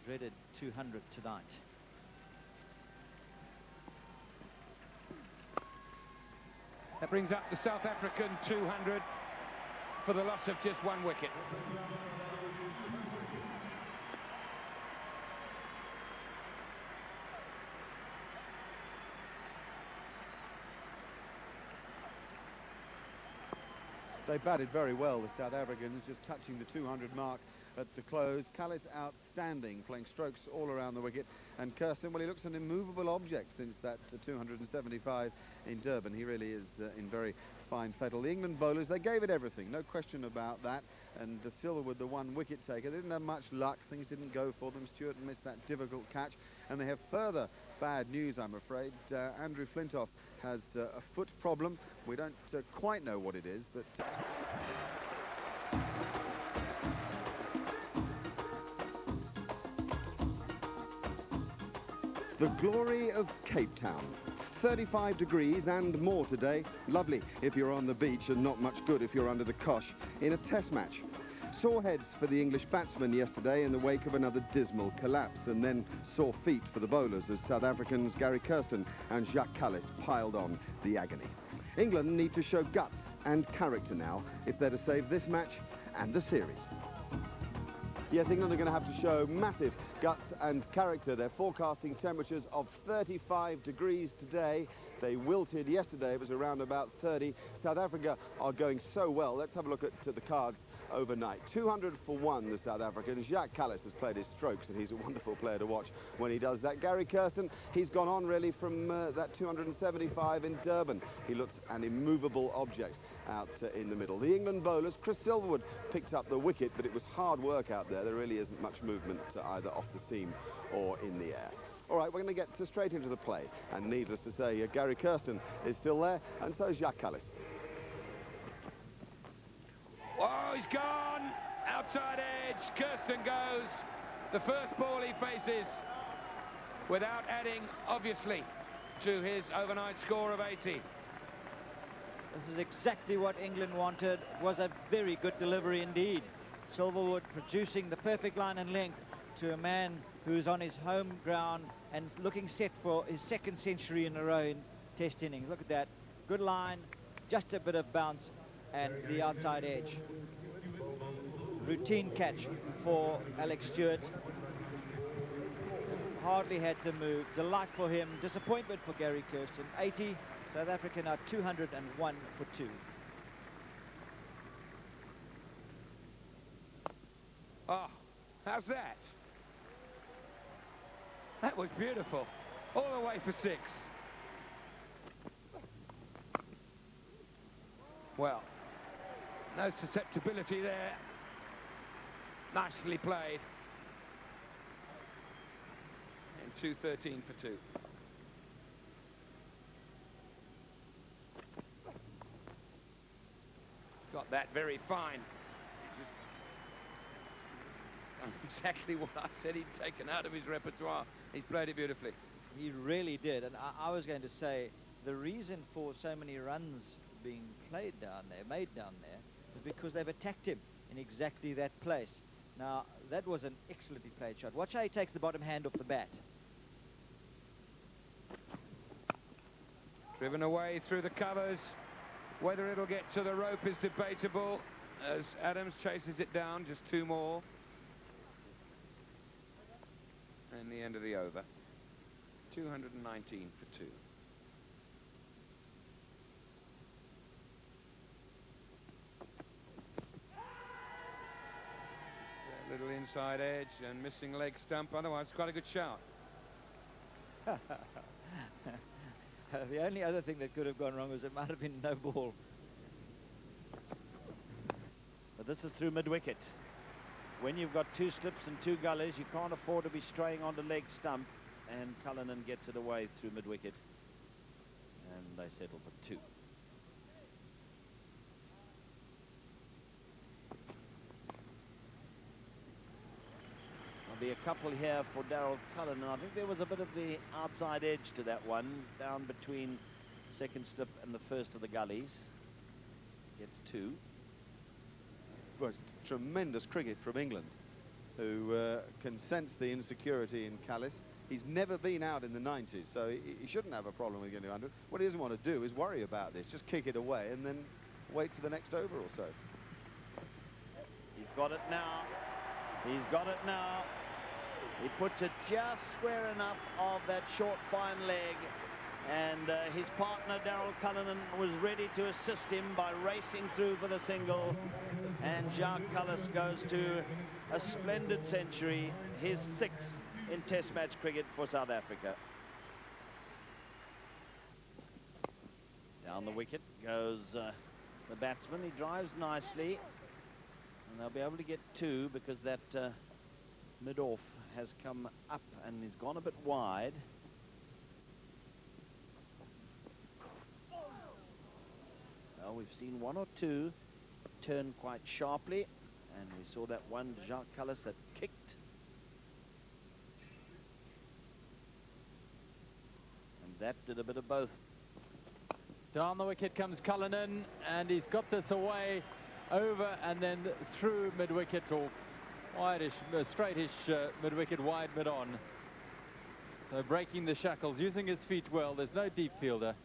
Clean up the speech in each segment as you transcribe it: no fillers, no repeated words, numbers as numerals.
dreaded 200 tonight. That brings up the South African 200 for the loss of just 1 wicket. They batted very well, the South Africans, just touching the 200 mark at the close. Kallis outstanding, playing strokes all around the wicket. And Kirsten, well, he looks an immovable object since that 275 in Durban. He really is in very fine fettle. The England bowlers, they gave it everything, no question about that. And Silverwood, the 1 wicket taker, they didn't have much luck. Things didn't go for them. Stewart missed that difficult catch. And they have further bad news, I'm afraid. Andrew Flintoff has a foot problem. We don't quite know what it is, but... The glory of Cape Town. 35 degrees and more today. Lovely if you're on the beach and not much good if you're under the cosh in a test match. Sore heads for the English batsmen yesterday in the wake of another dismal collapse, and then sore feet for the bowlers as South Africans Gary Kirsten and Jacques Kallis piled on the agony. England need to show guts and character now if they're to save this match and the series. Yes, England are going to have to show massive guts and character. They're forecasting temperatures of 35 degrees today. They wilted yesterday. It was around about 30. South Africa are going so well. Let's have a look at the cards overnight. 200 for 1, the South African. Jacques Kallis has played his strokes, and he's a wonderful player to watch when he does that. Gary Kirsten, he's gone on really from that 275 in Durban. He looks an immovable object out in the middle. The England bowlers, Chris Silverwood picked up the wicket, but it was hard work out there. There really isn't much movement either off the seam or in the air. All right, we're going to get straight into the play, and needless to say, Gary Kirsten is still there, and so is Jacques Kallis. Oh, he's gone! Outside edge, Kirsten goes. The first ball he faces without adding, obviously, to his overnight score of 80. This is exactly what England wanted. It was a very good delivery indeed. Silverwood producing the perfect line and length to a man who's on his home ground and looking set for his 2nd century in a row in test innings. Look at that. Good line, just a bit of bounce and the outside edge. Routine catch for Alex Stewart. Hardly had to move. Delight for him. Disappointment for Gary Kirsten. 80. South Africa now 201 for 2. Oh, how's that? That was beautiful. All the way for 6. Well, no susceptibility there. Nicely played. And 213 for 2. Got that very fine. Exactly what I said he'd taken out of his repertoire. He's played it beautifully. He really did. And I was going to say the reason for so many runs being made down there is because they've attacked him in exactly that place. Now, that was an excellently played shot. Watch how he takes the bottom hand off the bat. Driven away through the covers. Whether it'll get to the rope is debatable as Adams chases it down. Just 2 more. And the end of the over. 219 for 2. Little inside edge and missing leg stump. Otherwise, quite a good shout. The only other thing that could have gone wrong was it might have been no ball. But this is through mid-wicket. When you've got 2 slips and 2 gullies, you can't afford to be straying on the leg stump. And Cullinan gets it away through mid-wicket. And they settle for 2. Be a couple here for DARYLL Cullinan. I think there was a bit of the outside edge to that one, down between 2nd slip and the 1st of the gullies. Gets 2. It was tremendous cricket from England. who can sense the insecurity in Kallis. He's never been out in the 90s, so he shouldn't have a problem with getting 100. What he doesn't want to do is worry about this. Just kick it away and then wait for the next over or so. He's got it now. He's got it now. He puts it just square enough of that short, fine leg. And his partner, DARYLL Cullinan, was ready to assist him by racing through for the single. And Kallis goes to a splendid century, his 6th in Test match cricket for South Africa. Down the wicket goes the batsman. He drives nicely. And they'll be able to get 2 because that mid-off has come up and he's gone a bit wide. Well, we've seen 1 or 2 turn quite sharply, and we saw that one Kallis that kicked. And that did a bit of both. Down the wicket comes Cullinan, and he's got this away, over and then through mid-wicket, or wide-ish, straightish mid-wicket, wide mid-on. So breaking the shackles, using his feet well. There's no deep fielder.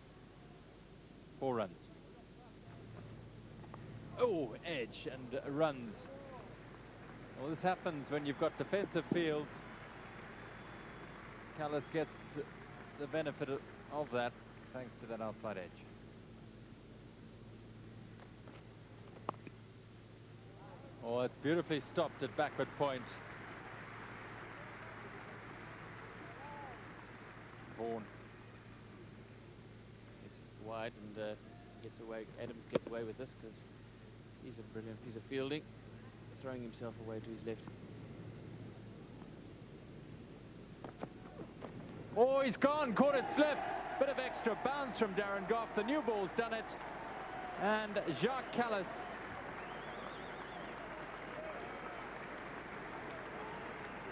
4 runs. Oh, edge and runs. Well, this happens when you've got defensive fields. Kallis gets the benefit of that thanks to that outside edge. Oh, it's beautifully stopped at backward point. Vaughan. It's wide and gets away. Adams gets away with this because he's a brilliant piece of fielding, throwing himself away to his left. Oh, he's gone, caught it slip. Bit of extra bounce from Darren Gough. The new ball's done it. And Kallis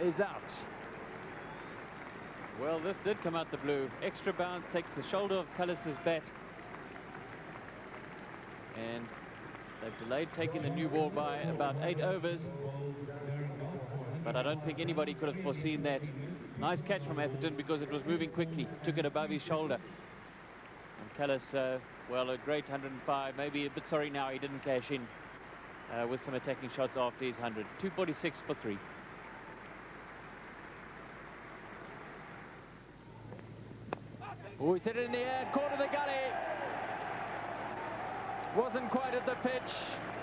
is out. Well, this did come out the blue. Extra bounce takes the shoulder of Kallis's bat. And they've delayed taking the new ball by about 8 overs. But I don't think anybody could have foreseen that. Nice catch from Atherton because it was moving quickly. Took it above his shoulder. And Kallis, well, a great 105. Maybe a bit sorry now he didn't cash in with some attacking shots after his 100. 246 for 3. Oh, he hit it in the air, caught in the gully. Wasn't quite at the pitch.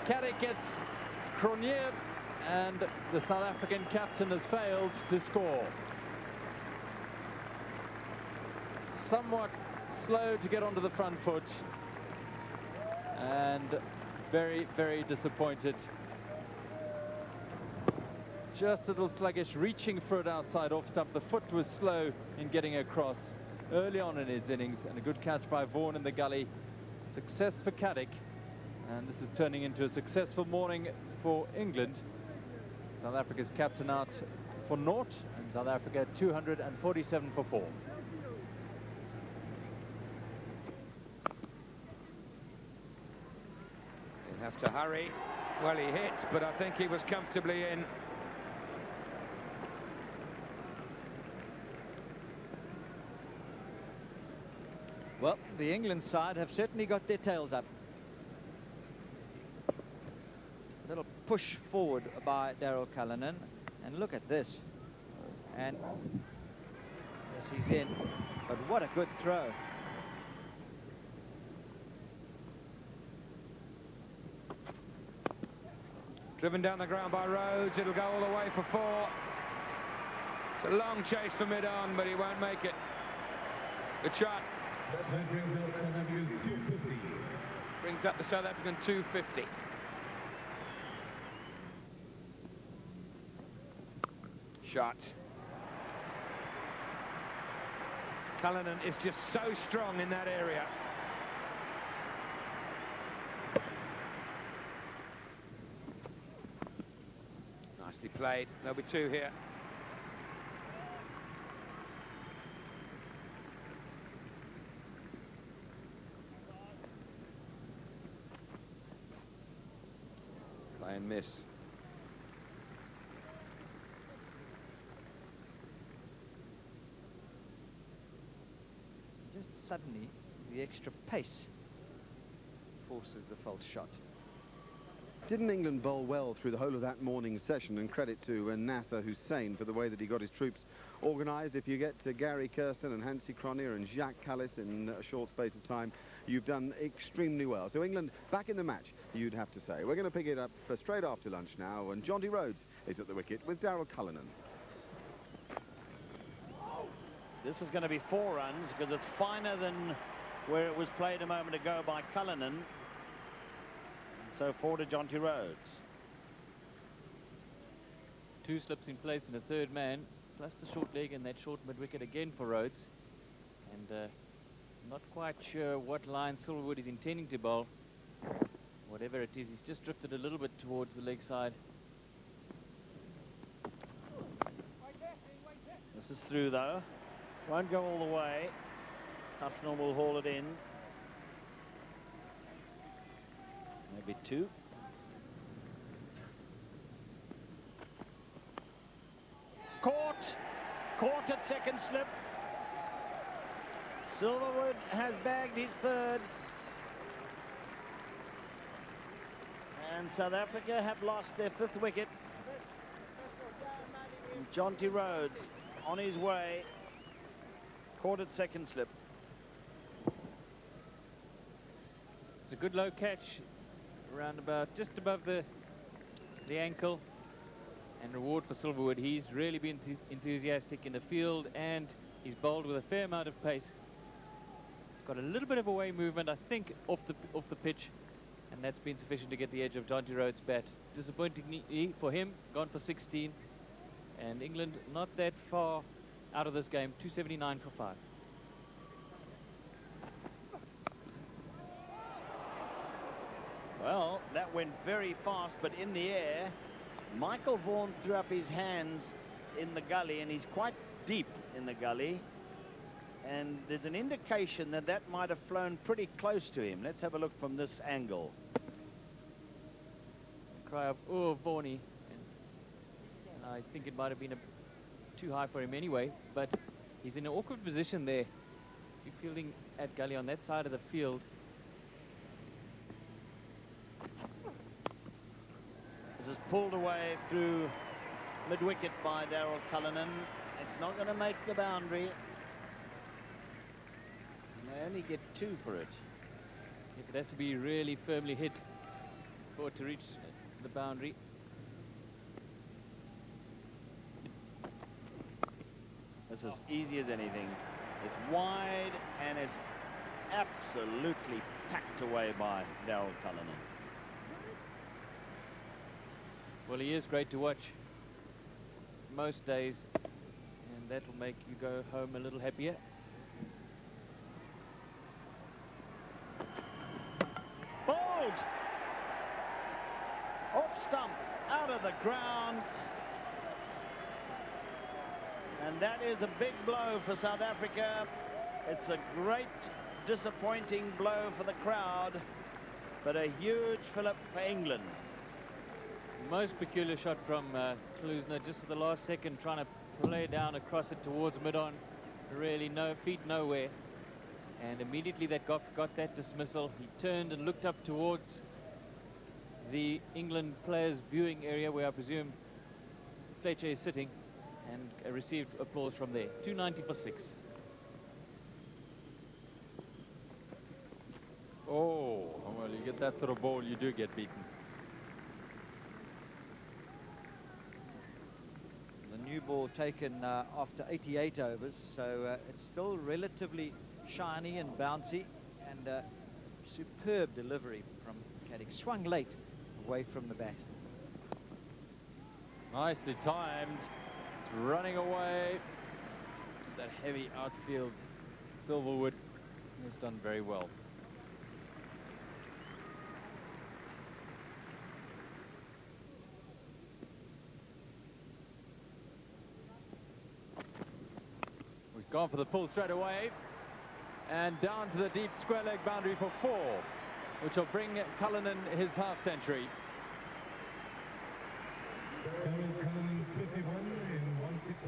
Carrick gets Cronje, and the South African captain has failed to score. Somewhat slow to get onto the front foot, and very, very disappointed. Just a little sluggish, reaching for it outside off stump. The foot was slow in getting across early on in his innings, and a good catch by Vaughan in the gully. Success for Caddick, and this is turning into a successful morning for England. South Africa's captain out for naught, and South Africa 247 for 4. He'll have to hurry. Well, he hit, but I think he was comfortably in. Well, the England side have certainly got their tails up. A little push forward by DARYLL Cullinan, and look at this. And yes, he's in, but what a good throw. Driven down the ground by Rhodes. It'll go all the way for 4. It's a long chase for mid-on, but he won't make it. Good shot. Brings up the South African 250. Shot. Cullinan is just so strong in that area. Nicely played. There'll be 2 here. Play and miss. suddenly the extra pace forces the false shot. Didn't England bowl well through the whole of that morning session? And credit to Nasser Hussain for the way that he got his troops organised. If you get to Gary Kirsten and Hansi Cronje and Jacques Callis in a short space of time, you've done extremely well. So England back in the match, you'd have to say. We're going to pick it up for straight after lunch now, and Jonty Rhodes is at the wicket with DARYLL Cullinan. This is going to be 4 runs because it's finer than where it was played a moment ago by Cullinan. So 4 to Jonty Rhodes. 2 slips in place and a third man, plus the short leg and that short mid-wicket again for Rhodes. And not quite sure what line Silverwood is intending to bowl. Whatever it is, he's just drifted a little bit towards the leg side. This is through though. Won't go all the way. Tufnell will haul it in. Maybe 2. Caught at second slip. Silverwood has bagged his 3rd. And South Africa have lost their 5th wicket. And Jonty Rhodes on his way. Caught at second slip. It's a good low catch. Around about just above the ankle, and reward for Silverwood. He's really been enthusiastic in the field, and he's bowled with a fair amount of pace. He's got a little bit of away movement, I think, off the pitch, and that's been sufficient to get the edge of Jonty Rhodes' bat. Disappointingly for him, gone for 16, and England not that far out of this game. 279 for 5. Well, that went very fast, but in the air, Michael Vaughan threw up his hands in the gully, and he's quite deep in the gully. And there's an indication that that might have flown pretty close to him. Let's have a look from this angle. Cry of, oh, Vaughanie. And I think it might have been too high for him anyway, but he's in an awkward position there. You're fielding at gully on that side of the field. This is pulled away through mid-wicket by DARYLL Cullinan. It's not going to make the boundary. And they only get 2 for it. Yes, it has to be really firmly hit for it to reach the boundary. This is easy as anything. It's wide and it's absolutely packed away by DARYLL Cullinan. Well, he is great to watch most days, and that will make you go home a little happier. Bowled! Off stump, out of the ground. And that is a big blow for South Africa. It's a great disappointing blow for the crowd, but a huge fillip for England. Most peculiar shot from Klusener, just at the last second, trying to play down across it towards mid-on. Really no feet nowhere. And immediately that got that dismissal. He turned and looked up towards the England players' viewing area, where I presume Fletcher is sitting, and received applause from there. 290 for 6. Oh, well, you get that sort of ball, you do get beaten. New ball taken after 88 overs, so it's still relatively shiny and bouncy, and superb delivery from Caddick. Swung late away from the bat. Nicely timed. It's running away. That heavy outfield. Silverwood has done very well. Gone for the pull straight away, and down to the deep square leg boundary for 4, which will bring Cullinan his half-century.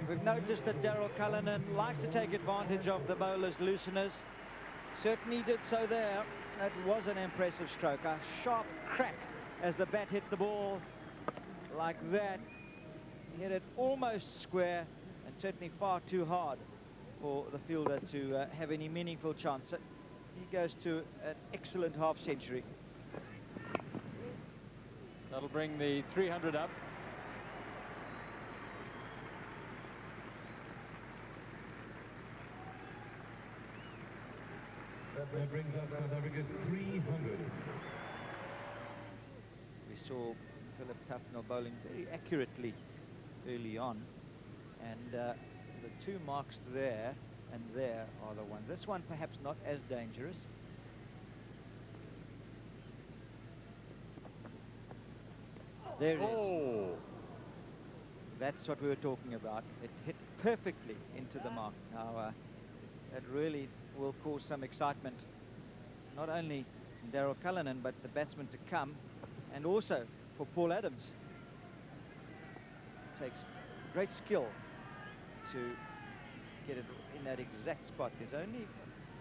We've noticed that DARYLL Cullinan likes to take advantage of the bowler's looseness. Certainly did so there. That was an impressive stroke. A sharp crack as the bat hit the ball like that. He hit it almost square and certainly far too hard for the fielder to have any meaningful chance. So he goes to an excellent half century. That'll bring the 300 up. That brings up South Africa's 300. We saw Philip Tufnell bowling very accurately early on, and the two marks there and there are the ones. This one perhaps not as dangerous. There it is. That's what we were talking about. It hit perfectly into the mark. Now, that really will cause some excitement, not only in DARYLL Cullinan, but the batsman to come, and also for Paul Adams. It takes great skill to get it in that exact spot. There's only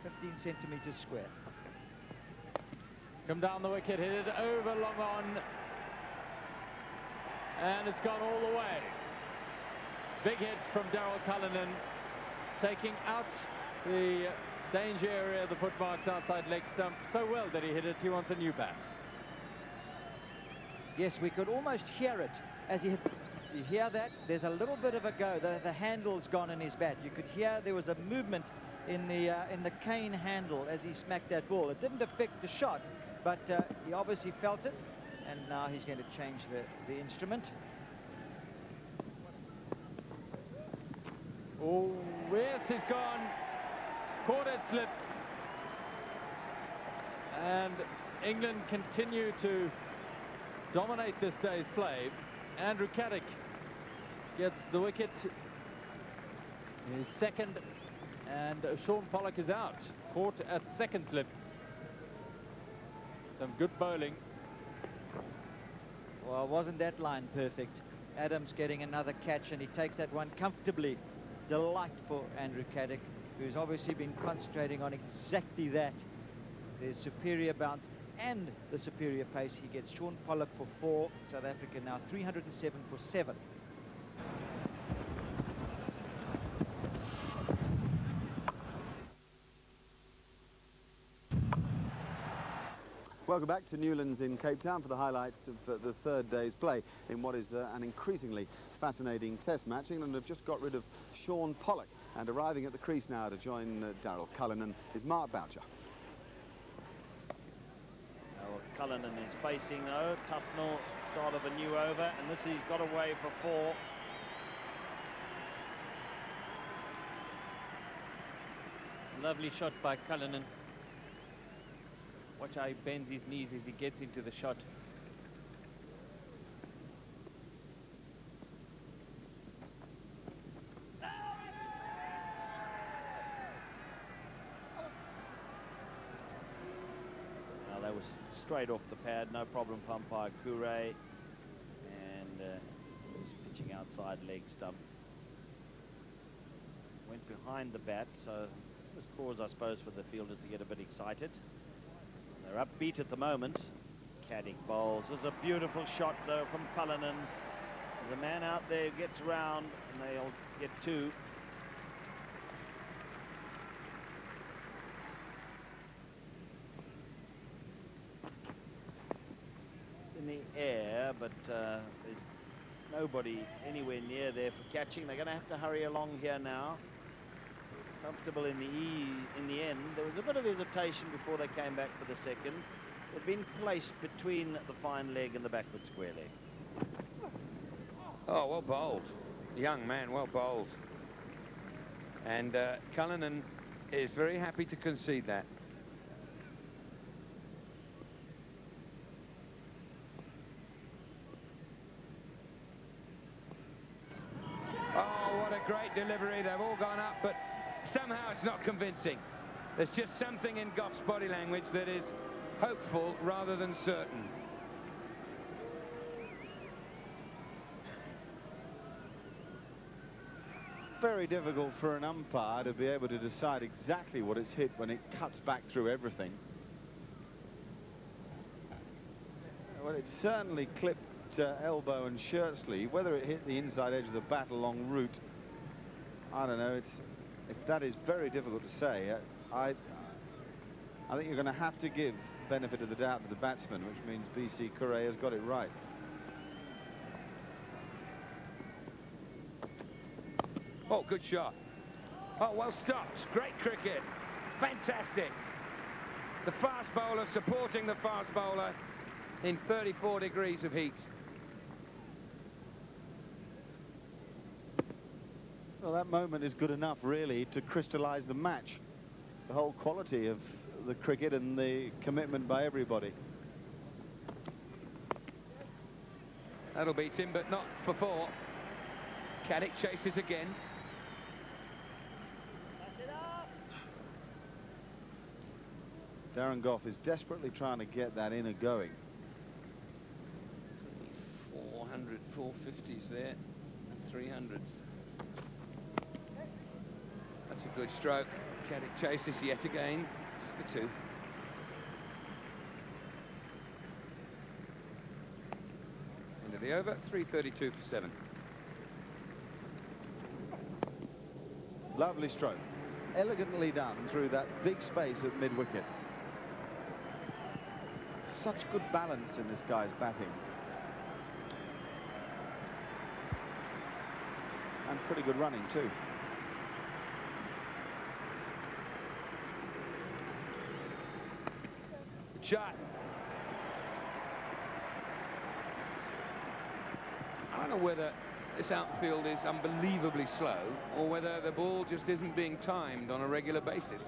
15 centimeters square. Come down the wicket, hit it over long on, and it's gone all the way. Big hit from DARYLL Cullinan, taking out the danger area of the footmarks outside leg stump. So well that he hit it, he wants a new bat. Yes, we could almost hear it as he hit. You hear that? There's a little bit of a go. The handle's gone in his bat. You could hear there was a movement in the cane handle as he smacked that ball. It didn't affect the shot, but he obviously felt it, and now he's going to change the instrument. Oh, yes, he's gone. Caught it slip. And England continue to dominate this day's play. Andrew Caddick gets the wicket. His second, and Sean Pollock is out. Caught at second slip. Some good bowling. Well, wasn't that line perfect? Adams getting another catch, and he takes that one comfortably. Delight for Andrew Caddick, who's obviously been concentrating on exactly that. There's superior bounce and the superior pace. He gets Sean Pollock for 4. South Africa now 307 for 7. Welcome back to Newlands in Cape Town for the highlights of the third day's play in what is an increasingly fascinating test match. England have just got rid of Sean Pollock, and arriving at the crease now to join DARYLL Cullinan is Mark Boucher. Well, Cullinan is facing though. Tufnell, start of a new over, and this he's got away for 4. Lovely shot by Cullinan. Watch how he bends his knees as he gets into the shot. Now that was straight off the pad, no problem for umpire Kure, and was pitching outside leg stump. Went behind the bat, so it was cause, I suppose, for the fielders to get a bit excited. They're upbeat at the moment. Caddick bowls. There's a beautiful shot though from Cullinan. There's a man out there who gets round, and they'll get 2. It's in the air, but there's nobody anywhere near there for catching. They're going to have to hurry along here now. Comfortable in the end. There was a bit of hesitation before they came back for the second. They'd been placed between the fine leg and the backward square leg. Oh, well bowled. Young man, well bowled. And Cullinan is very happy to concede that. Oh, what a great delivery. They've all gone up, but somehow it's not convincing. There's just something in Goff's body language that is hopeful rather than certain. very difficult for an umpire to be able to decide exactly what it's hit when it cuts back through everything. Well, it certainly clipped elbow and shirt sleeve. Whether it hit the inside edge of the bat along route, I don't know. If that is very difficult to say. I think you're going to have to give benefit of the doubt to the batsman, which means BC Correa has got it right. Oh, good shot. Oh, well stopped. Great cricket. Fantastic. The fast bowler supporting the fast bowler in 34 degrees of heat. Well, that moment is good enough, really, to crystallize the match. The whole quality of the cricket and the commitment by everybody. That'll beat him, but not for 4. Caddick chases again. Darren Gough is desperately trying to get that inner going. 400, 450s there, and 300s. That's a good stroke. Caddick chases yet again. Just the 2. End of the over, 332 for 7. Lovely stroke. Elegantly done through that big space at mid-wicket. Such good balance in this guy's batting. And pretty good running, too. Shot. I don't know whether this outfield is unbelievably slow or whether the ball just isn't being timed on a regular basis.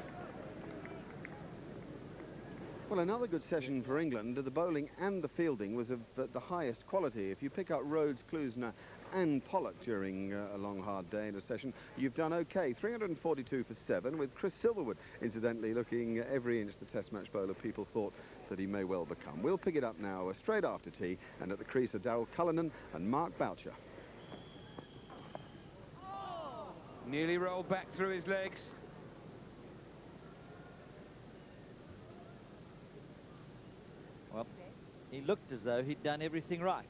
Well, another good session for England. The bowling and the fielding was of the highest quality. If you pick out Rhodes, Klusener and Pollock during a long, hard day in a session, you've done OK. 342 for 7, with Chris Silverwood, incidentally, looking every inch the Test match bowler people thought that he may well become. We'll pick it up now straight after tea, and at the crease are DARYLL Cullinan and Boucher. Nearly rolled back through his legs. Well, he looked as though he'd done everything right.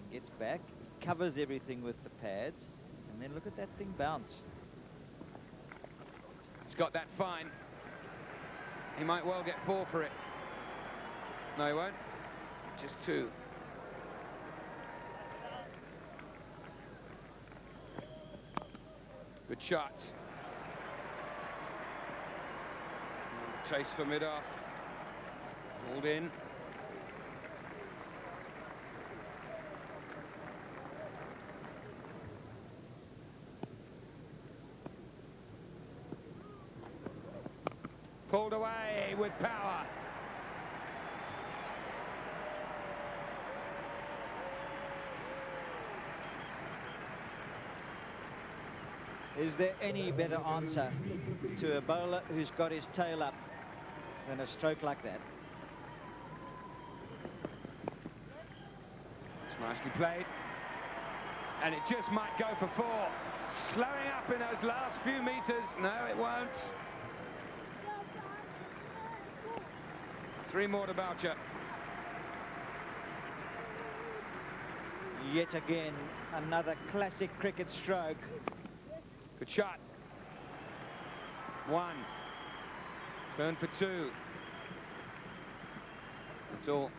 He gets back, covers everything with the pads, and then look at that thing bounce. He's got that fine. He might well get 4 for it. No, he won't. Just 2. Good shot. Chase for mid-off. Pulled in. Pulled away with power. Is there any better answer to a bowler who's got his tail up than a stroke like that? It's nicely played. And it just might go for 4. Slowing up in those last few meters. No, it won't. 3 more to Boucher. Yet again, another classic cricket stroke. Good shot. 1. Turn for 2. That's all.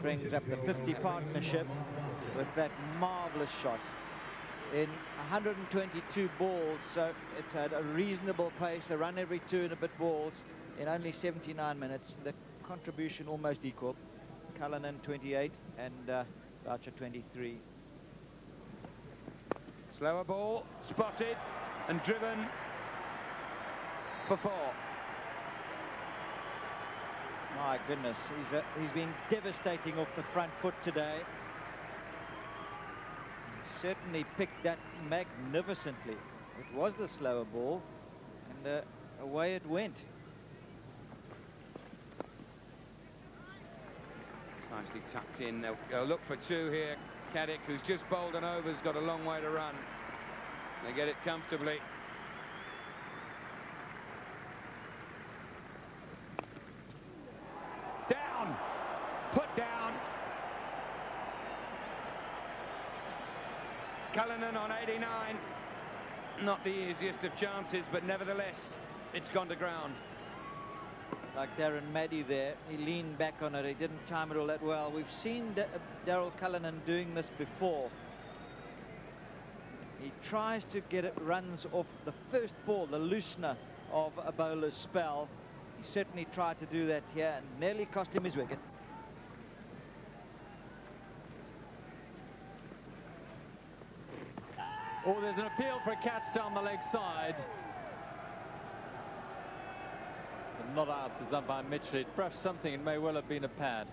Brings up the 50 partnership with that marvellous shot. In 122 balls, so it's had a reasonable pace, a run every 2 and a bit balls in only 79 minutes. The contribution almost equal. Cullinan 28 and Boucher 23. Slower ball, spotted and driven for 4. My goodness, he's been devastating off the front foot today. He certainly picked that magnificently. It was the slower ball, and away it went. Nicely tucked in. They'll look for 2 here. Caddick, who's just bowled an over, has got a long way to run. They get it comfortably. Down! Put down! Cullinan on 89. Not the easiest of chances, but nevertheless, it's gone to ground. Like Darren Maddy there, he leaned back on it, he didn't time it all that well. We've seen DARYLL Cullinan doing this before. He tries to get it runs off the first ball, the loosener of a bowler's spell. He certainly tried to do that here and nearly cost him his wicket. Oh, there's an appeal for a catch down the leg side. But not out, as umpire Mitchell. It brushed something, it may well have been a pad.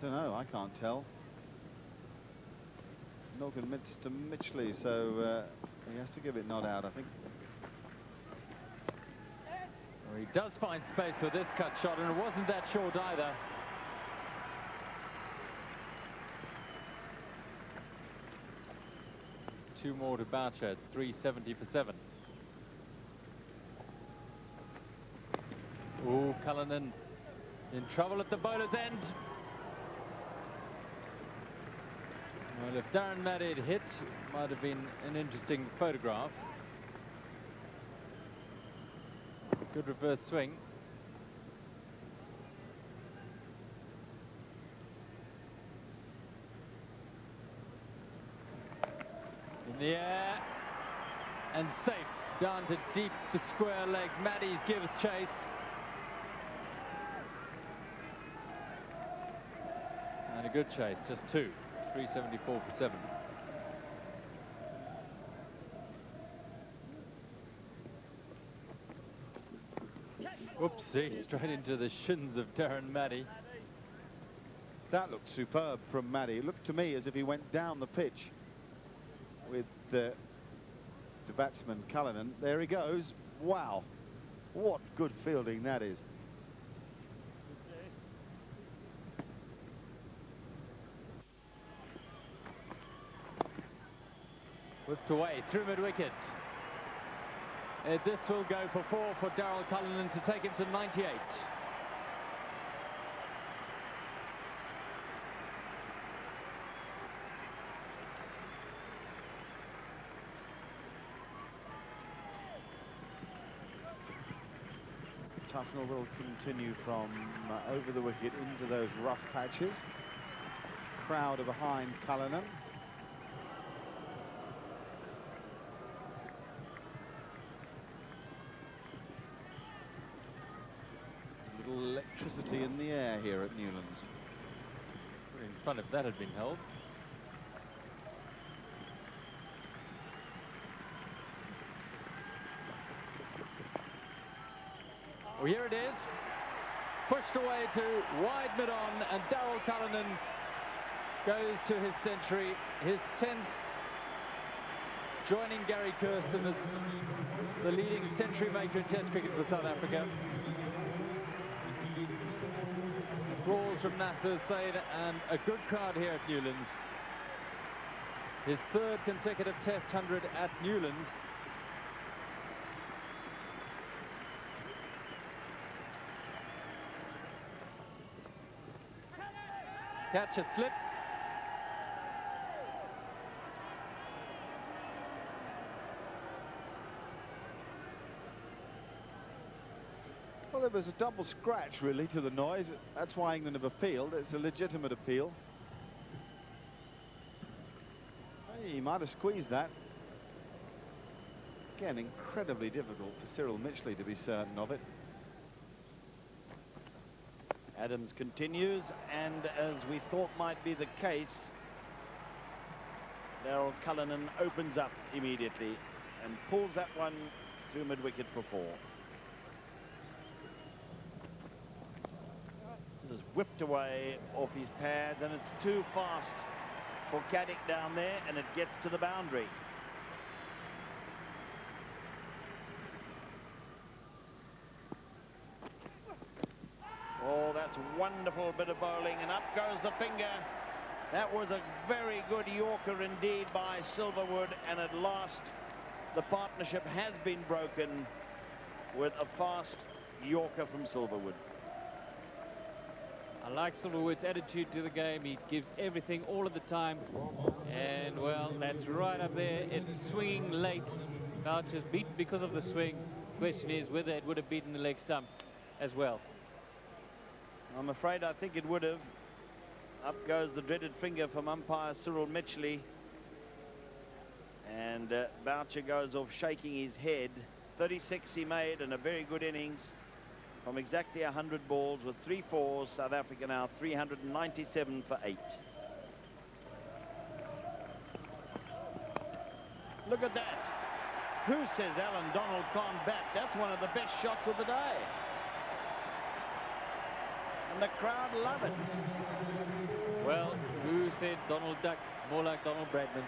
Don't know, I can't tell. Not convinced to Mitchley, so he has to give it not out, I think. Well, he does find space with this cut shot, and it wasn't that short either. Two more to Boucher at 370 for 7. Oh, Cullinan in trouble at the bowler's end. Well, if Darren Maddy had hit, it might have been an interesting photograph. Good reverse swing. In the air. And safe. Down to deep the square leg. Maddy's gives chase. And a good chase, just 2. 374 for 7. Whoopsie, straight into the shins of Darren Maddy. That looked superb from Maddy. It looked to me as if he went down the pitch with the batsman Cullinan. There he goes. Wow. What good fielding that is. Whipped away through mid-wicket. This will go for 4 for DARYLL Cullinan to take him to 98. Tufnell will continue from over the wicket into those rough patches. Crowd are behind Cullinan. Electricity in the air here at Newlands. In front if that had been held. Oh, here it is. Pushed away to wide mid-on, and DARYLL Cullinan goes to his century, his 10th, joining Gary Kirsten as the leading century maker in Test cricket for South Africa. Applause from Nasser Said and a good crowd here at Newlands. His 3rd consecutive Test 100 at Newlands. Catch it, slip. Well, there was a double scratch, really, to the noise. That's why England have appealed. It's a legitimate appeal. Hey, he might have squeezed that. Again, incredibly difficult for Cyril Mitchley to be certain of it. Adams continues, and as we thought might be the case, DARYLL Cullinan opens up immediately and pulls that one through mid-wicket for 4. This is whipped away off his pads, and it's too fast for Caddick down there, and it gets to the boundary. that's a wonderful bit of bowling, and up goes the finger. That was a very good Yorker indeed by Silverwood, and at last the partnership has been broken with a fast Yorker from Silverwood. I like Silverwood's attitude to the game. He gives everything all of the time. And, well, that's right up there. It's swinging late. Boucher's beaten because of the swing. Question is whether it would have beaten the leg stump as well. I'm afraid I think it would have. Up goes the dreaded finger from umpire Cyril Mitchley. And Boucher goes off shaking his head. 36 he made, and a very good innings from exactly 100 balls with 3 fours. South Africa now 397 for 8. Look at that. Who says Alan Donald can't bat? That's one of the best shots of the day. And the crowd love it. Well, who said Donald Duck? More like Donald Bradman.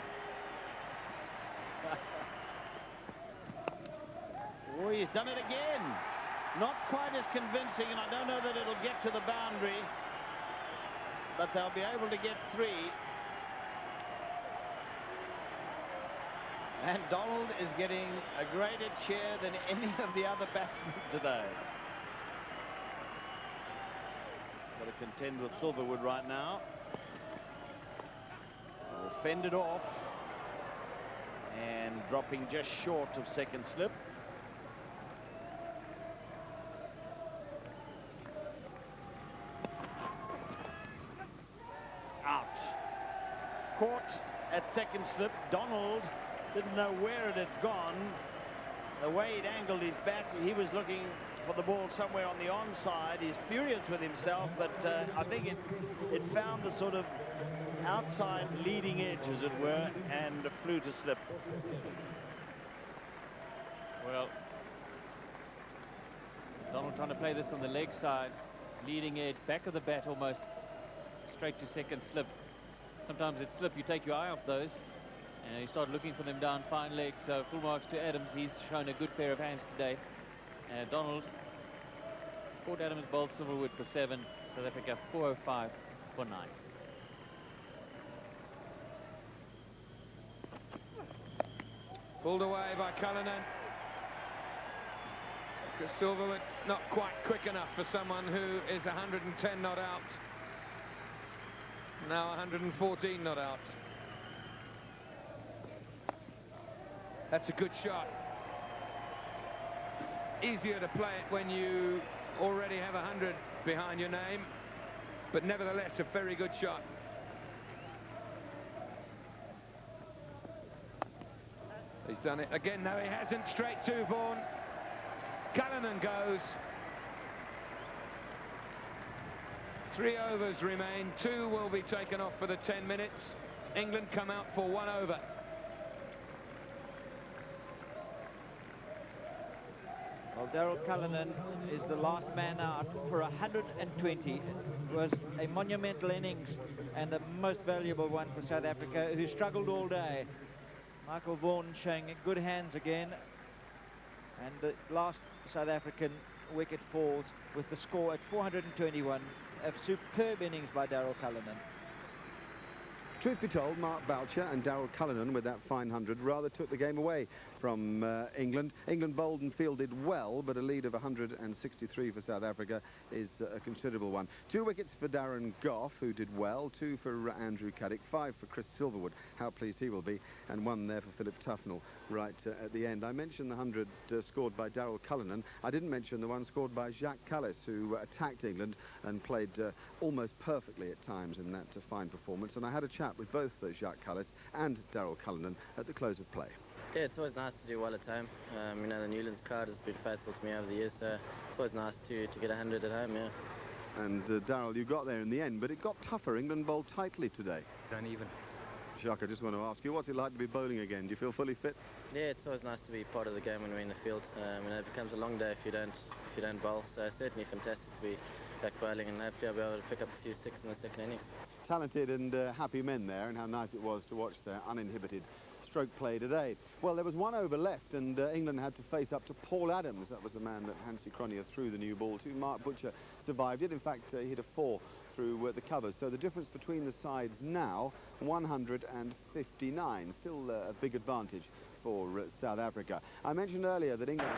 Oh, he's done it again. Not quite as convincing, and I don't know that it'll get to the boundary, but they'll be able to get 3. And Donald is getting a greater cheer than any of the other batsmen today. Got to contend with Silverwood right now. Will fend it off. And dropping just short of second slip. Out. Caught at second slip. Donald didn't know where it had gone. The way he'd angled his bat, he was looking for the ball somewhere on the onside. He's furious with himself, but I think it found the sort of outside leading edge, as it were, and flew to slip. Well, Donald trying to play this on the leg side, leading edge, back of the bat almost, straight to second slip. Sometimes it's slip, you take your eye off those, and you start looking for them down fine legs. So full marks to Adams. He's shown a good pair of hands today. Donald, Port Adams bowled Silverwood for 7. South Africa 405 for 9. Pulled away by Cullinan. Because Silverwood not quite quick enough for someone who is 110 not out. Now 114 not out. That's a good shot. Easier to play it when you already have 100 behind your name, but nevertheless a very good shot. He's done it again. No, he hasn't. Straight to Vaughan. Cullinan goes. 3 overs remain. 2 will be taken off for the 10 minutes. England come out for 1 over. Well, DARYLL Cullinan is the last man out for 120. It was a monumental innings and the most valuable one for South Africa, who struggled all day. Michael Vaughan showing good hands again. And the last South African wicket falls with the score at 421. A superb innings by DARYLL Cullinan. Truth be told, Mark Boucher and DARYLL Cullinan with that fine 100 rather took the game away from England. England bowled and fielded well, but a lead of 163 for South Africa is a considerable one. 2 wickets for Darren Gough, who did well, 2 for Andrew Caddick, 5 for Chris Silverwood, how pleased he will be, and 1 there for Philip Tufnell right at the end. I mentioned the 100 scored by DARYLL Cullinan. I didn't mention the one scored by Jacques Kallis, who attacked England and played almost perfectly at times in that fine performance. And I had a chat with both Jacques Kallis and DARYLL Cullinan at the close of play. Yeah, it's always nice to do well at home. You know, the Newlands crowd has been faithful to me over the years, so it's always nice to get 100 at home, yeah. And DARYLL, you got there in the end, but it got tougher. England bowled tightly today. Don't even. Jacques, I just want to ask you, what's it like to be bowling again? Do you feel fully fit? Yeah, it's always nice to be part of the game when we're in the field. You know, it becomes a long day if you don't bowl, so it's certainly fantastic to be back bowling, and hopefully I'll be able to pick up a few sticks in the second innings. Talented and happy men there, and how nice it was to watch their uninhibited stroke play today. Well, there was 1 over left, and England had to face up to Paul Adams. That was the man that Hansi Cronje threw the new ball to. Mark Butcher survived it. In fact, he hit a 4 through the covers. So the difference between the sides now, 159. Still a big advantage for South Africa. I mentioned earlier that England...